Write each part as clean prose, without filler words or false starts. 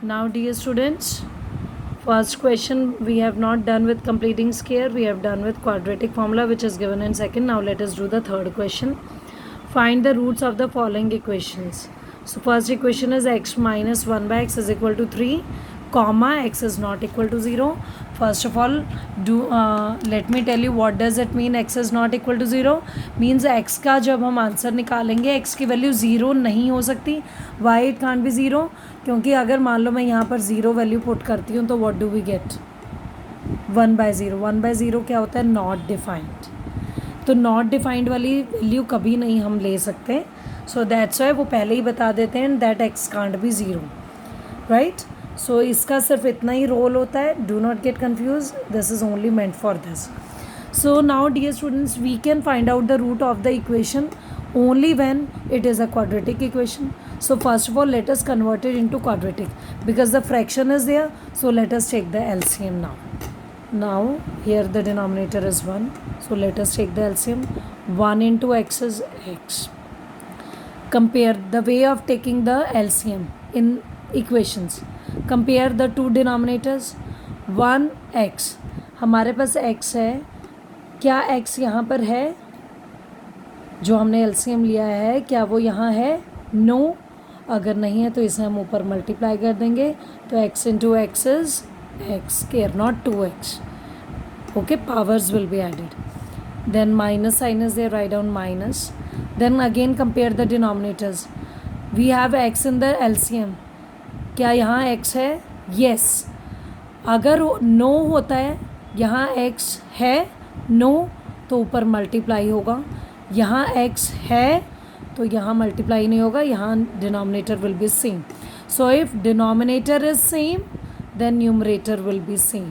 Now dear students, first question we have not done with completing square, we have done with quadratic formula which is given in second. Now let us do the third question. Find the roots of the following equations. So first equation is x minus 1 by x is equal to 3 comma x is not equal to 0. First of all, let me tell you what does it mean x is not equal to 0. Means x का जब हम answer निकालेंगे x की value 0 नहीं हो सकती. Why it can't be 0? क्योंकि अगर मान लो मैं यहाँ पर 0 वैल्यू पुट करती हूँ तो what do we get? 1/0. 1/0 क्या होता है? Not defined. तो नॉट डिफाइंड वाली वैल्यू कभी नहीं हम ले सकते. सो दैट्स वाई वो पहले ही बता देते हैं that X can't be 0, right. So इसका सिर्फ इतना ही रोल होता है. Do not get confuse, this is only meant for this. So now dear students, we can find out the root of the equation only when it is a quadratic equation. So first of all, let us convert it into quadratic because the fraction is there. So let us take the LCM now. Now here the denominator is 1. So let us take the LCM. 1 into x is x. Compare the way of taking the LCM in equations. Compare the two denominators. 1x. हमारे पास x है. क्या x यहाँ पर है? जो हमने LCM लिया है क्या वो यहाँ है? नो. अगर नहीं है तो इसे हम ऊपर मल्टीप्लाई कर देंगे. तो x into x is x square, not 2x. Okay, powers will be added. Then minus sign is there, right down minus. Then again compare the denominators. We have x in the LCM. क्या यहाँ x है? Yes. अगर no होता है, यहाँ x है no, तो ऊपर मल्टीप्लाई होगा. यहाँ x है तो यहाँ मल्टीप्लाई नहीं होगा, यहाँ denominator will be same. So if denominator is same then numerator will be same,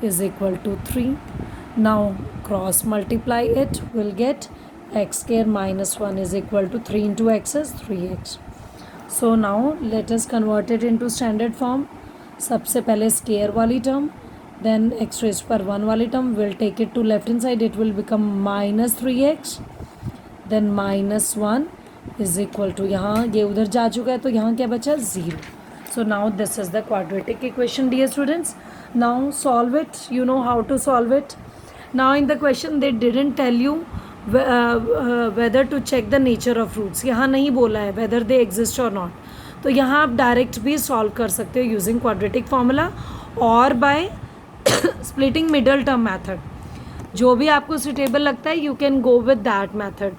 is equal to 3. Now cross multiply it, will get x square minus 1 is equal to 3 into x is 3x. So now let us convert it into standard form. सबसे पहले square वाली term, then x raised पर 1 वाली term, will take it to left hand side, it will become minus 3x. then minus 1 is equal to, यहाँ ये उधर जा चुका है तो यहाँ क्या बचा? 0. so now this is the quadratic equation dear students. now solve it. you know how to solve it. now in the question they didn't tell you whether to check the nature of roots. यहाँ नहीं बोला है whether they exist or not. तो यहाँ आप direct भी solve कर सकते हो यूजिंग क्वाड्रेटिक फार्मूला और bye splitting middle term method. जो भी आपको suitable लगता है you can go with that method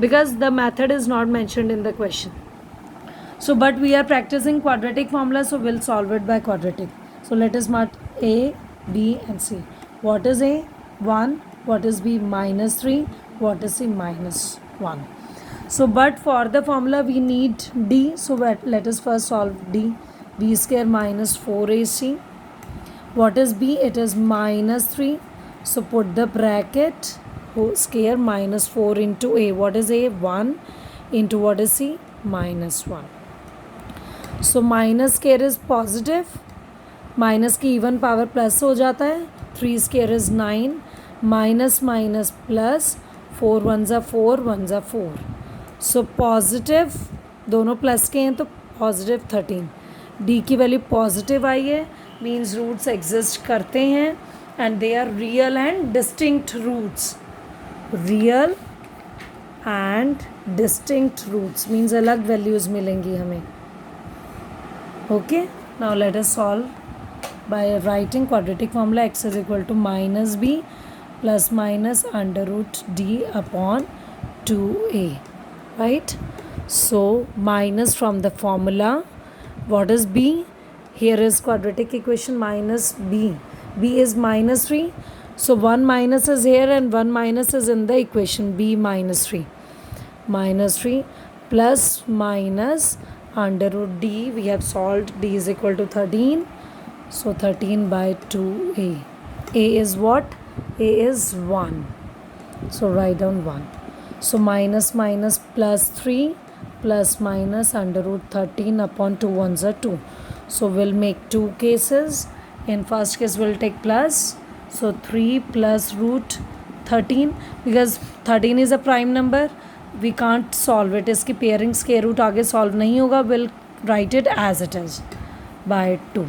because the method is not mentioned in the question. So but we are practicing quadratic formula, so we'll solve it by quadratic. So let us mark A, B and C. What is A? 1. What is B? minus 3. What is C? minus 1. So but for the formula we need D. So let us first solve D. B square minus 4AC. What is B? It is minus 3. So put the bracket square minus 4 into A. What is A? 1 into what is C? minus 1. So minus square is positive. Minus की even power plus हो जाता है. 3 square is 9. Minus minus plus 4 ones are 4, 1s are 4. So positive दोनों plus के हैं तो positive 13. D की value positive आई है, मीन्स रूट्स एग्जिस्ट करते हैं and they are real and distinct roots. Real and distinct roots means अलग वैल्यूज़ मिलेंगी हमें. Okay, now let us solve by writing quadratic formula. X is equal to minus b plus minus under root D upon 2a, right. So minus from the formula. What is B? Here is quadratic equation minus B. B is minus 3. So 1 minus is here and 1 minus is in the equation. B minus 3. Minus 3 plus minus under root D. We have solved. D is equal to 13. So 13 by 2A. A is what? A is 1. So write down 1. So minus minus plus 3. Plus minus under root 13 upon 2 ones are 2. So we'll make two cases. In first case we'll take plus. So 3 plus root 13 because 13 is a prime number. We can't solve it. इसकी pairing square root आगे solve नहीं होगा. We'll write it as it is. by 2.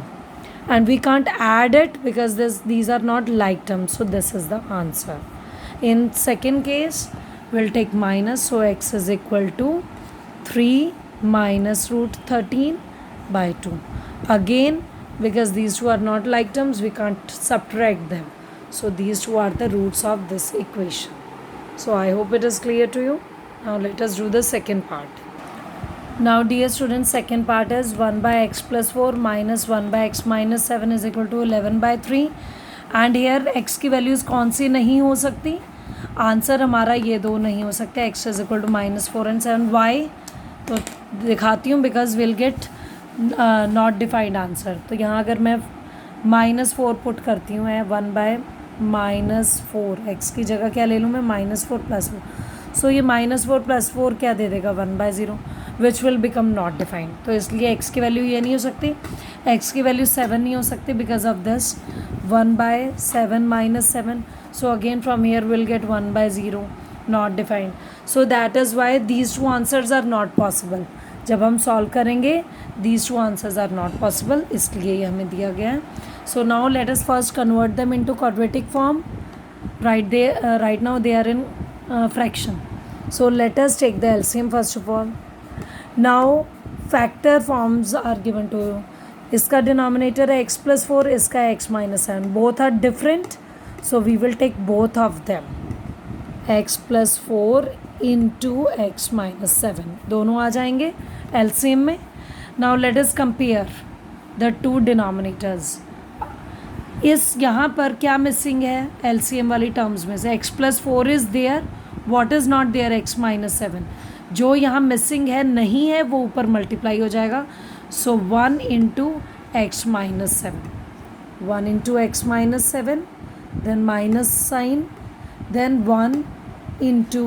And we can't add it because these are not like terms, so this is the answer. In second case, we'll take minus, so x is equal to 3 minus root 13 by 2. Again, because these two are not like terms, we can't subtract them. So these two are the roots of this equation. So I hope it is clear to you. Now let us do the second part. Now dear students, second part is 1 by x plus 4 minus 1 by x minus 7 is equal to 11 by 3. And here x की values कौन सी नहीं हो सकती? Answer हमारा ये दो नहीं हो सकते. x is equal to -4 and 7. Why? तो दिखाती हूँ, because will get not defined answer. तो यहाँ अगर मैं -4 पुट करती हूँ, 1 बाय -4, एक्स की जगह क्या ले लूँ मैं? -4 + 4. सो ये -4 + 4 क्या दे देगा? 1/0, which will become not defined. तो इसलिए x की वैल्यू ये नहीं हो सकती. x की वैल्यू 7 नहीं हो सकती because of this 1/7 - 7. So again from here we'll get 1/0, not defined. So that is why these two answers are not possible. जब हम सॉल्व करेंगे these two answers are not possible, इसलिए ये हमें दिया गया है. So now let us first convert them into quadratic form. Right now they are in fraction. So let us take the LCM first of all. Now factor forms are given to you. इसका denominator है x + 4, इसका x - 7. Both are different. So we will take both of them. x + 4 into x - 7 दोनों आ जाएंगे LCM में. Now let us compare the two denominators. इस यहाँ पर क्या मिसिंग है LCM वाली टर्म्स में से? x + 4 is there. What is not there? x - 7. जो यहाँ मिसिंग है, नहीं है, वो ऊपर मल्टीप्लाई हो जाएगा. सो 1 into x - 7. 1 into x - 7. Then minus sign, then 1 into,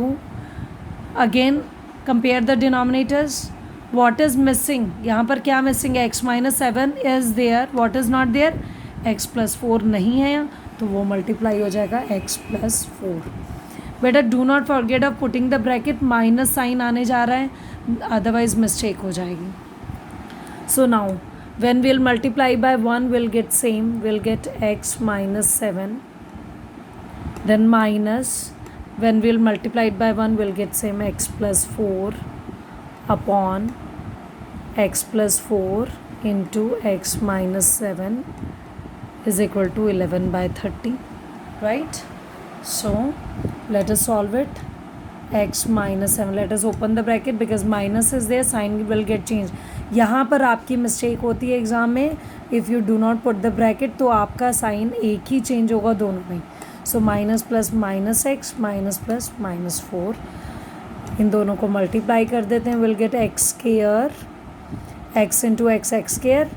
again compare the denominators. What is missing? यहाँ पर क्या missing है? x - 7 is there. What is not there? x + 4 नहीं है यहाँ, तो वो multiply हो जाएगा x + 4. बेटा do not forget of putting the bracket. Minus sign आने जा रहा है, अदरवाइज मिस्टेक हो जाएगी. So now when we'll multiply by 1, we'll get same. We'll get x - 7. Then minus, when we'll multiply it by 1, we'll get same x + 4 upon x + 4 into x - 7 is equal to 11/30, right? So let us solve it. x - 7, let us open the bracket because minus is there, sign will get changed. यहाँ पर आपकी mistake होती है exam में. If you do not put the bracket तो आपका sign एक ही change होगा दोनों में. So minus plus -x, minus plus -4, इन दोनों को मल्टीप्लाई कर देते हैं. Will get x square, x into x square,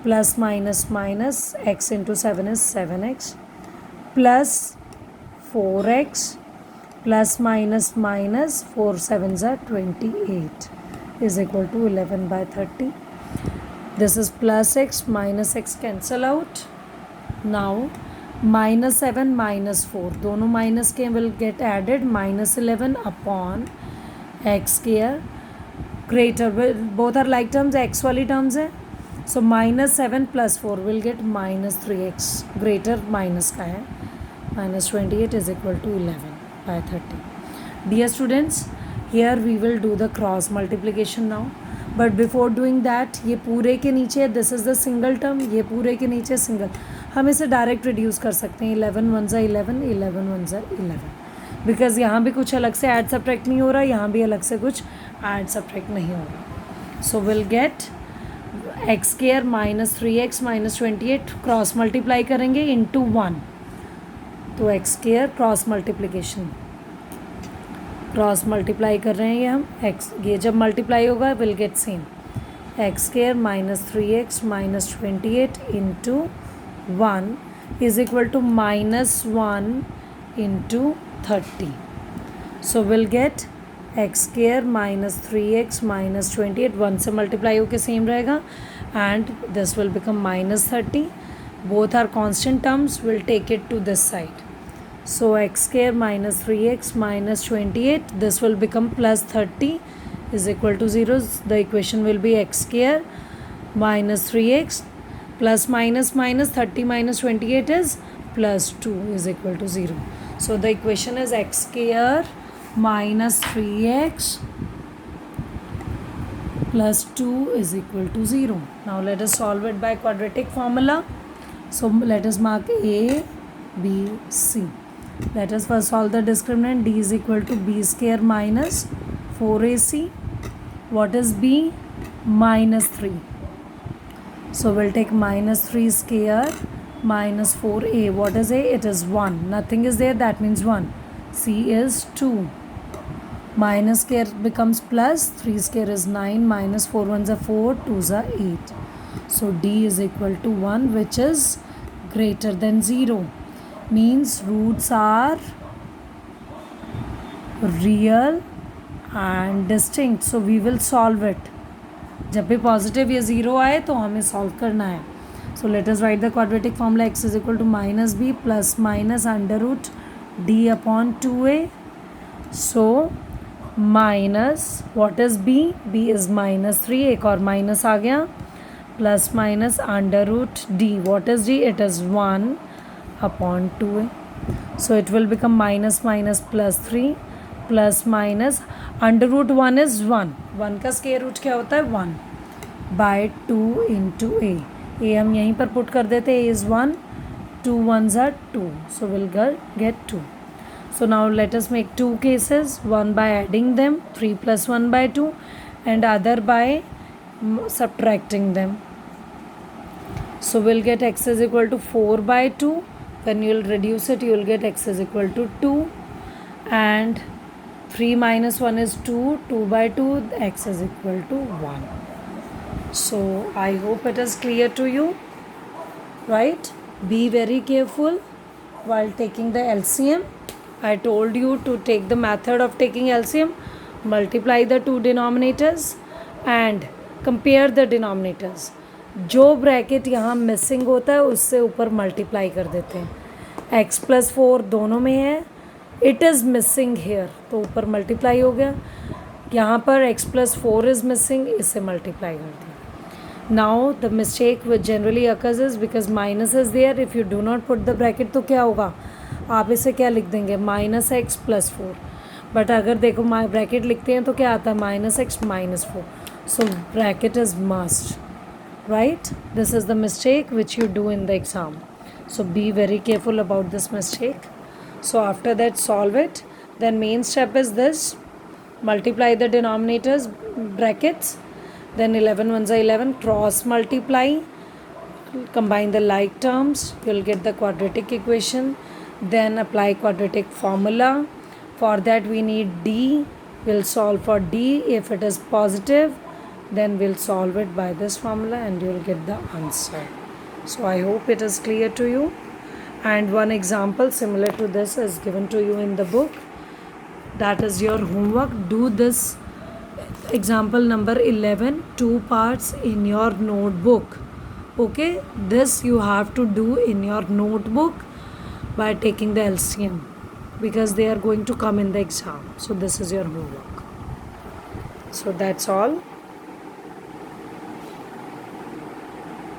plus minus minus x into 7 is 7x, plus 4x, plus minus minus 4 7s are 28 is equal to 11/30. This is plus x minus x cancel out. Now -7 -4 दोनों minus के will get added. -11 upon x square greater, both are like terms, x वाली terms है. So -7 + 4 will get -3x, greater minus का है. -28 is equal to 11/30. Dear students, here we will do the cross multiplication now. But before doing that, ये पूरे के नीचे this is the single term, ये पूरे के नीचे सिंगल. हम इसे डायरेक्ट रिड्यूस कर सकते हैं. 11 1 ज़ा 11, 11 1 ज़ा 11, बिकॉज यहाँ भी कुछ अलग से ऐड सब्ट्रैक्ट नहीं हो रहा, यहाँ भी अलग से कुछ ऐड सब्ट्रैक्ट नहीं हो रहा. So will get x square minus 3x minus 28 cross multiply करेंगे इंटू 1. तो x square cross multiplication, cross multiply कर रहे हैं ये हम. x ये जब मल्टीप्लाई होगा will get same. x square minus 3x minus 28 into 1 is equal to -1 into 30. So we'll get x square minus 3x minus 28, 1 से मल्टीप्लाई होकर सेम रहेगा, and this will become -30. Both are constant terms, we'll take it to this side. So x square minus 3x minus 28, this will become plus 30 is equal to 0. The equation will be x square minus 3x Plus minus minus 30 minus 28 is plus 2 is equal to 0. So the equation is x square minus 3x plus 2 is equal to 0. Now let us solve it by quadratic formula. So let us mark A, B, C. Let us first solve the discriminant. D is equal to B square minus 4AC. What is B? Minus 3. So we'll take minus 3 square minus 4A. What is A? It is 1. Nothing is there, that means 1. C is 2. Minus square becomes plus. 3 square is 9. Minus 4 ones are 4. 2s are 8. So D is equal to 1, which is greater than 0. Means roots are real and distinct. So we will solve it. जब भी positive या zero आए तो हमें solve करना है. So let us write the quadratic formula. X is equal to minus b plus minus under root d upon 2a. So minus what is b? b is minus 3. एक और minus आ गया. Plus minus under root d. What is d? It is 1 upon 2a. So it will become minus minus plus 3 plus minus under root 1 is 1. 1 का square root क्या होता है? 1 by 2 into a. a हम यहीं पर put कर देते. a is 1. 2 ones are 2. So we'll get 2. So now let us make two cases. One by adding them, 3 plus 1 by 2, and other by subtracting them. So we'll get x is equal to 4 by 2. When you'll reduce it, you'll get x is equal to 2. And 3 minus 1 is 2. 2 by 2, x is equal to 1. So I hope it is clear to you. Right? Be very careful while taking the LCM. I told you to take the method of taking LCM. Multiply the two denominators and compare the denominators. जो bracket यहाँ missing होता है उससे ऊपर multiply कर देते हैं. x plus 4 दोनों में है. इट इज़ मिसिंग हेयर तो ऊपर मल्टीप्लाई हो गया. यहाँ पर x प्लस 4 इज़ मिसिंग, इससे मल्टीप्लाई कर दिया. Now the mistake which generally occurs is because minus is there. If you do not put the bracket तो क्या होगा? आप इसे क्या लिख देंगे? Minus x plus 4. बट अगर देखो ब्रैकेट लिखते हैं तो क्या आता है? Minus x minus 4. So bracket is must. Right? This is the mistake which you do in the exam. So be very careful about this mistake. So after that solve it. Then main step is this. Multiply the denominators brackets. Then 11 ones are 11. Cross multiply. Combine the like terms. You'll get the quadratic equation. Then apply quadratic formula. For that we need D. We'll solve for D. If it is positive, then we'll solve it by this formula and you'll get the answer. So I hope it is clear to you. And one example similar to this is given to you in the book. That is your homework. Do this example number 11, 2 parts in your notebook. Okay, this you have to do in your notebook by taking the LCM because they are going to come in the exam. So this is your homework. So that's all.